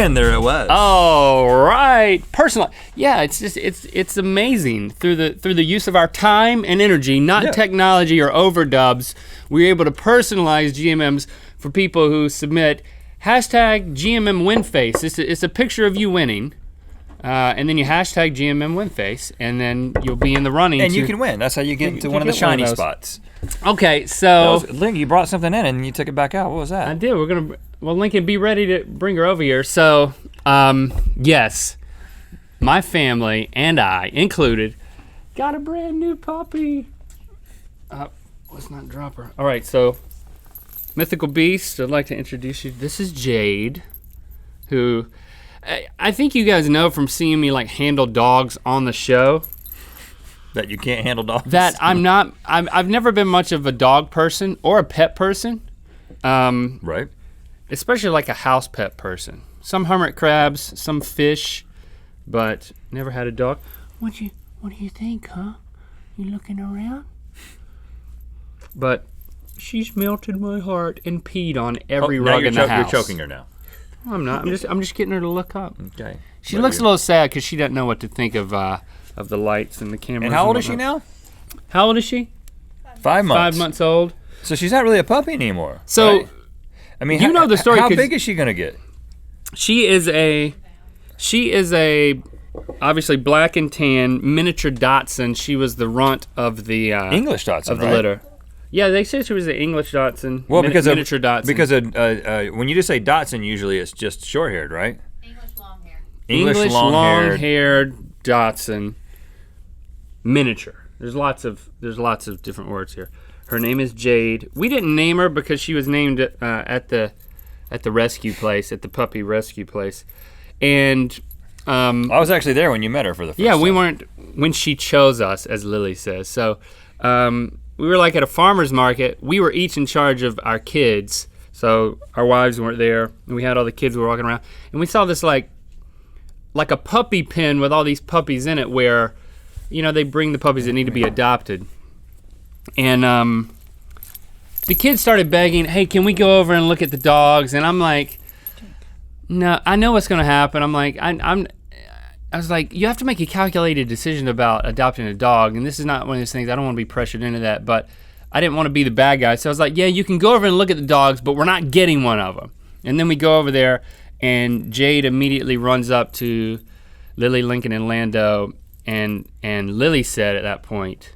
And there it was. Oh, right. Personal. Yeah, it's just it's amazing through the use of our time and energy, not technology or overdubs. We're able to personalize GMMs for people who submit hashtag GMM win face. It's a picture of you winning. And then you hashtag GMM win face, and then you'll be in the running. And you can win. That's how you get into one of the shiny spots. Okay, so Link, you brought something in and you took it back out. What was that? I did. Well, Lincoln, be ready to bring her over here. So, yes, my family and I included got a brand new puppy. Let's not drop her. All right, so Mythical Beast, I'd like to introduce you. This is Jade, who I think you guys know from seeing me like handle dogs on the show. That you can't handle dogs? That I've never been much of a dog person or a pet person. Right. Especially like a house pet person. Some hermit crabs, some fish, but never had a dog. What do you think, huh? You looking around? But she's melted my heart and peed on every rug in the house. You're choking her now. No, I'm not. I'm just getting her to look up. Okay. She looks a little sad because she doesn't know what to think of the lights and the cameras. And how old is she now? How old is she? 5 months. 5 months old. So she's not really a puppy anymore. So, right? I mean, you know the story. How big is she gonna get? She is a obviously black and tan miniature Dachshund. She was the runt of the English Dachshund, of the litter. Yeah, they said she was an English Dachshund. Well, miniature Dachshund. Because when you just say Dachshund, usually it's just short-haired, right? English long-haired. English long-haired Dachshund miniature. There's lots of different words here. Her name is Jade. We didn't name her because she was named at the rescue place, at the puppy rescue place, and I was actually there when you met her for the first time. Yeah, we weren't when she chose us, as Lily says. So we were like at a farmer's market. We were each in charge of our kids, so our wives weren't there, and we had all the kids were walking around, and we saw this like a puppy pen with all these puppies in it, where they bring the puppies that need to be adopted. And the kids started begging, hey, can we go over and look at the dogs? And I'm like, no, I know what's going to happen. I'm like, I was like, you have to make a calculated decision about adopting a dog. And this is not one of those things, I don't want to be pressured into that. But I didn't want to be the bad guy. So I was like, yeah, you can go over and look at the dogs, but we're not getting one of them. And then we go over there, and Jade immediately runs up to Lily, Lincoln, and Lando. And Lily said at that point,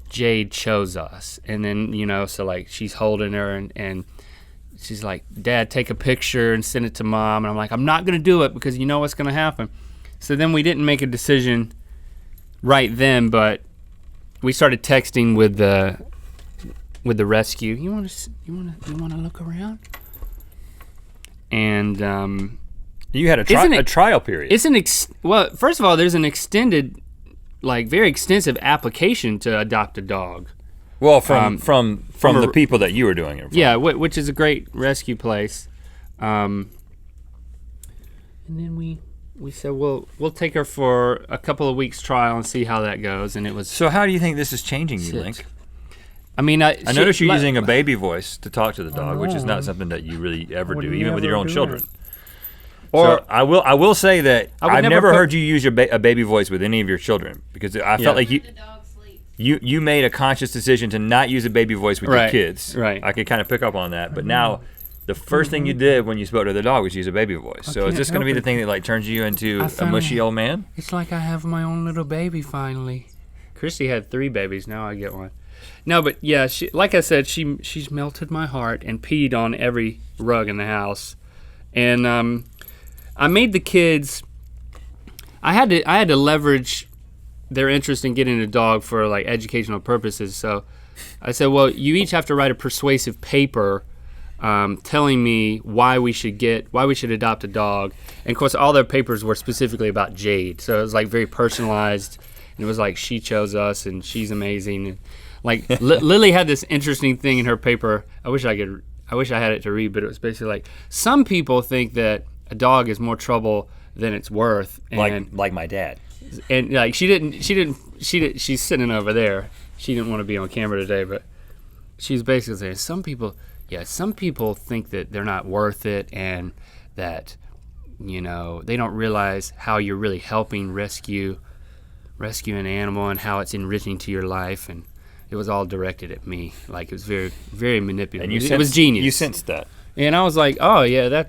Jade chose us. And then, so like she's holding her and she's like, Dad, take a picture and send it to Mom. And I'm like, I'm not going to do it because you know what's going to happen. So then we didn't make a decision right then, but we started texting with the rescue. You want to look around? And you had a trial period. Well, first of all, there's an extended, like very extensive application to adopt a dog. Well, from the people that you were doing it from. Yeah, which is a great rescue place. And then we said, we'll take her for a couple of weeks trial and see how that goes. And it was. So how do you think this is changing you, Link? I mean, I noticed you're using a baby voice to talk to the dog, which is not something that you really ever do, even with your own children. Or so I will say that I've never heard you use a baby voice with any of your children, because I felt like you made a conscious decision to not use a baby voice with your kids. Right. I could kind of pick up on that, but now the first thing you did when you spoke to the dog was use a baby voice. So is this going to be the thing that like turns you into a mushy old man? It's like I have my own little baby finally. Christy had 3 babies, now I get one. No, but yeah, like I said, she's melted my heart and peed on every rug in the house, and I made the kids. I had to leverage their interest in getting a dog for like educational purposes. So I said, well, you each have to write a persuasive paper telling me why we should adopt a dog. And of course, all their papers were specifically about Jade. So it was like very personalized. And it was like, she chose us and she's amazing. And like Lily had this interesting thing in her paper. I wish I had it to read, but it was basically like, some people think that a dog is more trouble than it's worth. And like my dad. And like she's sitting over there. She didn't want to be on camera today, but she's basically saying some people think that they're not worth it and that you know, they don't realize how you're really helping rescue an animal and how it's enriching to your life. And it was all directed at me. Like, it was very, very manipulative. And it was genius. You sensed that. And I was like, oh yeah,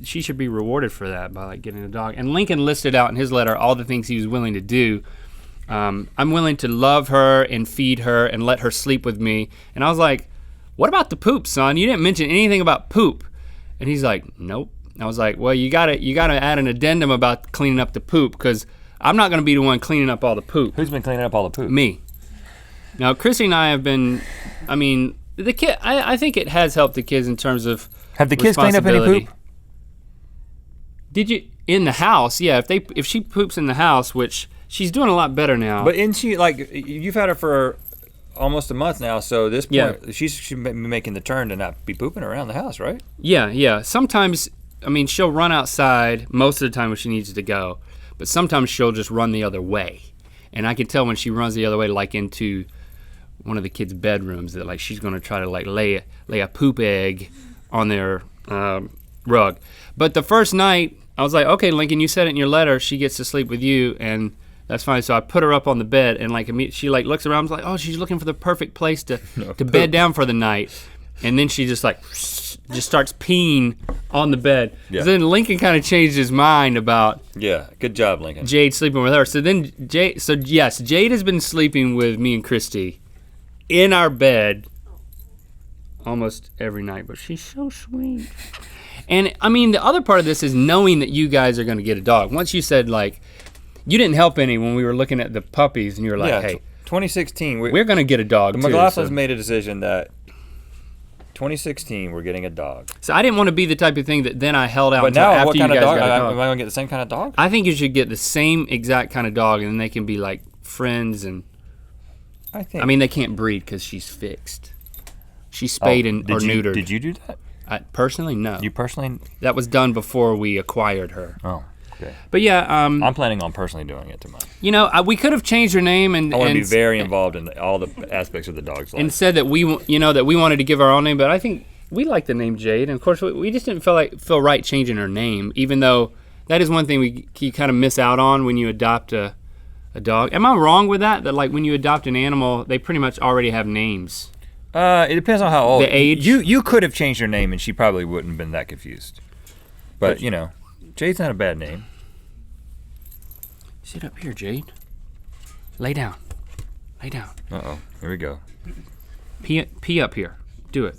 she should be rewarded for that by like getting a dog. And Lincoln listed out in his letter all the things he was willing to do. I'm willing to love her and feed her and let her sleep with me. And I was like, what about the poop, son? You didn't mention anything about poop. And he's like, nope. I was like, well, you gotta add an addendum about cleaning up the poop, because I'm not gonna be the one cleaning up all the poop. Who's been cleaning up all the poop? Me. Now, Chrissy and I have been, I mean, the kid, I think it has helped the kids in terms of Have the kids cleaned up any poop? Did you, in the house, yeah, if she poops in the house, which she's doing a lot better now. But isn't she, like, you've had her for almost a month now, so this point, she should be making the turn to not be pooping around the house, right? Yeah. Sometimes, I mean, she'll run outside most of the time when she needs to go, but sometimes she'll just run the other way. And I can tell when she runs the other way, like into one of the kids' bedrooms, that like she's gonna try to like lay a poop egg on their rug. But the first night, I was like, okay, Lincoln, you said it in your letter, she gets to sleep with you, and that's fine. So I put her up on the bed, and like she like looks around, like, oh, she's looking for the perfect place to bed down for the night. And then she just like starts peeing on the bed. Yeah. So then Lincoln kind of changed his mind about good job, Lincoln. Jade sleeping with her. So then Jade has been sleeping with me and Christy in our bed almost every night, but she's so sweet. And I mean, the other part of this is knowing that you guys are going to get a dog. Once you said, like, you didn't help any when we were looking at the puppies, and you were like, hey, 2016, we're going to get a dog too. The McLaughlins made a decision that 2016, we're getting a dog. So I didn't want to be the type of thing that then I held out but until now, after what you kind guys of dog? got a dog. Am I going to get the same kind of dog? I think you should get the same exact kind of dog, and then they can be like friends. And I mean, they can't breed because she's fixed. She's spayed or neutered. Did you do that? Personally, no. You personally? That was done before we acquired her. Oh, okay. But yeah, I'm planning on personally doing it to mine. You know, we could have changed her name and I want to be very involved in all the aspects of the dog's life. And said that we wanted to give our own name, but I think we like the name Jade, and of course we just didn't feel right changing her name, even though that is one thing you kind of miss out on when you adopt a dog. Am I wrong with that? That like when you adopt an animal, they pretty much already have names. It depends on how old. The age. You could have changed her name, and she probably wouldn't have been that confused. But you know, Jade's not a bad name. Sit up here, Jade. Lay down. Uh-oh, here we go. Pee up here. Do it.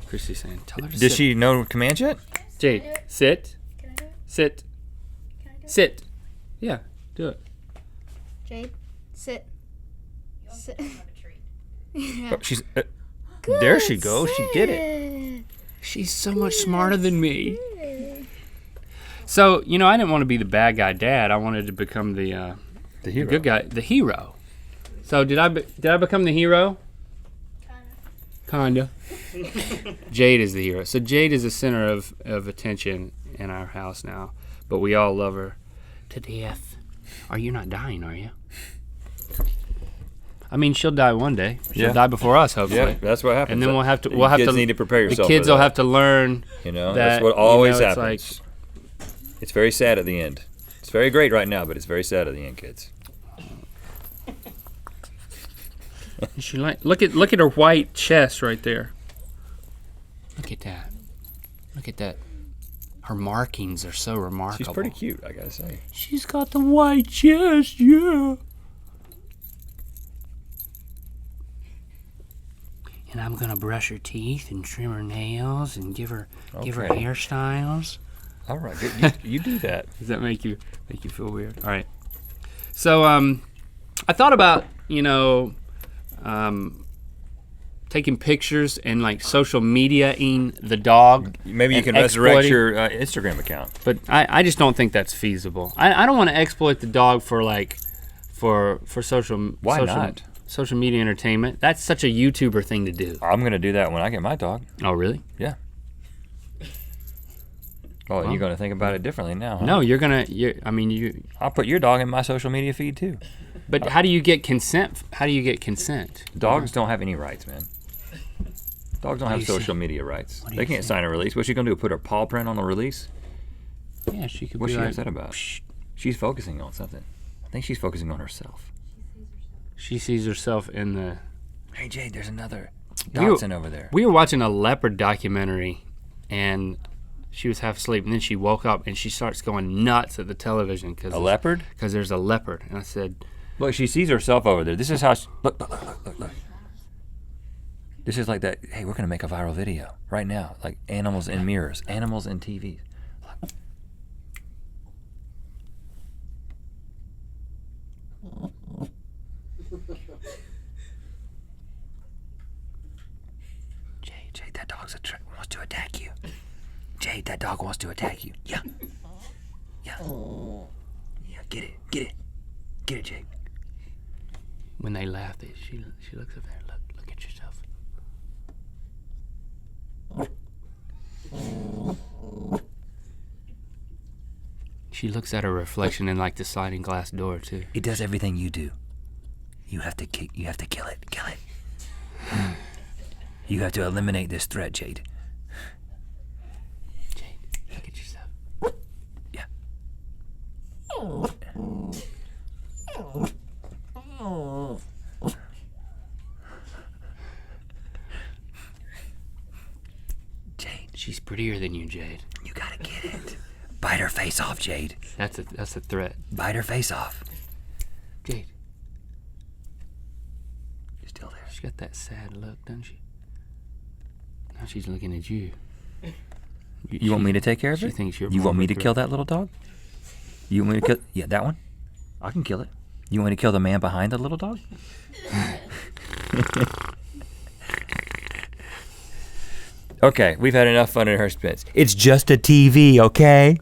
Christy's saying, tell her to sit. Does she know commands yet? Jade, sit. Can I do it? Sit. Can I do it? Sit. Yeah, do it. Jade, sit. Sit. Oh, she's there she goes. She did it. She's so much smarter than me. So, you know, I didn't want to be the bad guy dad. I wanted to become the hero. The good guy, the hero. So did I become the hero? Kinda. Jade is the hero. So Jade is the center of attention in our house now, but we all love her to death. You're not dying, are you? I mean, she'll die one day. She'll die before us, hopefully. Yeah, that's what happens. And then we'll have to kids need to prepare yourself. The kids will have to learn. You know, that's what always happens. Like, it's very sad at the end. It's very great right now, but it's very sad at the end, kids. She look at her white chest right there. Look at that. Look at that. Her markings are so remarkable. She's pretty cute, I gotta say. She's got the white chest, yeah. And I'm gonna brush her teeth and trim her nails and give her hairstyles. All right, good. You do that. Does that make you feel weird? All right. So I thought about taking pictures and like social media-ing the dog. Maybe you can resurrect your Instagram account. But I just don't think that's feasible. I don't want to exploit the dog for social. Why not? Social media entertainment. That's such a YouTuber thing to do. I'm gonna do that when I get my dog. Oh, really? Yeah. Oh, you're gonna think about it differently now, huh? No, I'll put your dog in my social media feed too. But how do you get consent? Dogs don't have any rights, man. Dogs don't have social media rights. They can't sign a release. What's she gonna do? Put her paw print on the release? Yeah, she could What's be she like, upset about? She's focusing on something. I think she's focusing on herself. she sees herself in the... Hey, Jade, there's another dachshund over there. We were watching a leopard documentary, and she was half asleep, and then she woke up, and she starts going nuts at the television. A leopard? Because there's a leopard. And I said... Look, she sees herself over there. This is how look. This is like that, hey, we're gonna make a viral video right now. Like animals in mirrors, animals in TVs. Jade, that dog's wants to attack you. Jade, that dog wants to attack you. Yeah. Yeah, get it, Jade. When they laugh, she looks up there. Look at yourself. She looks at her reflection in like the sliding glass door too. It does everything you do. You have to kill it. Kill it. You have to eliminate this threat, Jade. Jade, look at yourself. Yeah. Jade. She's prettier than you, Jade. You gotta get it. Bite her face off, Jade. That's a threat. Bite her face off. Jade. She's still there. She's got that sad look, doesn't she? Now she's looking at you. You want me to take care of she it? thinks you're You more want me to of a kill that little dog? You want me to kill? Yeah, that one. I can kill it. You want me to kill the man behind the little dog? Okay, we've had enough fun in her spits. It's just a TV, okay?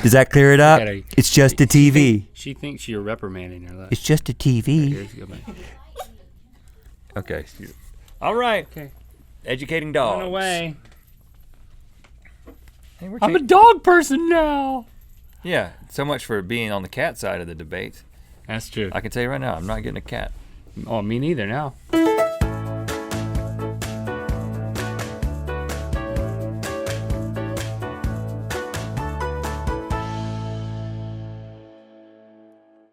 Does that clear it up? It's just a TV. She thinks you're reprimanding her. Look. It's just a TV. Here's go back. Okay. All right. Okay. Educating dogs. Run away. Hey, I'm a dog person now. Yeah, so much for being on the cat side of the debate. That's true. I can tell you right now, I'm not getting a cat. Oh, me neither now.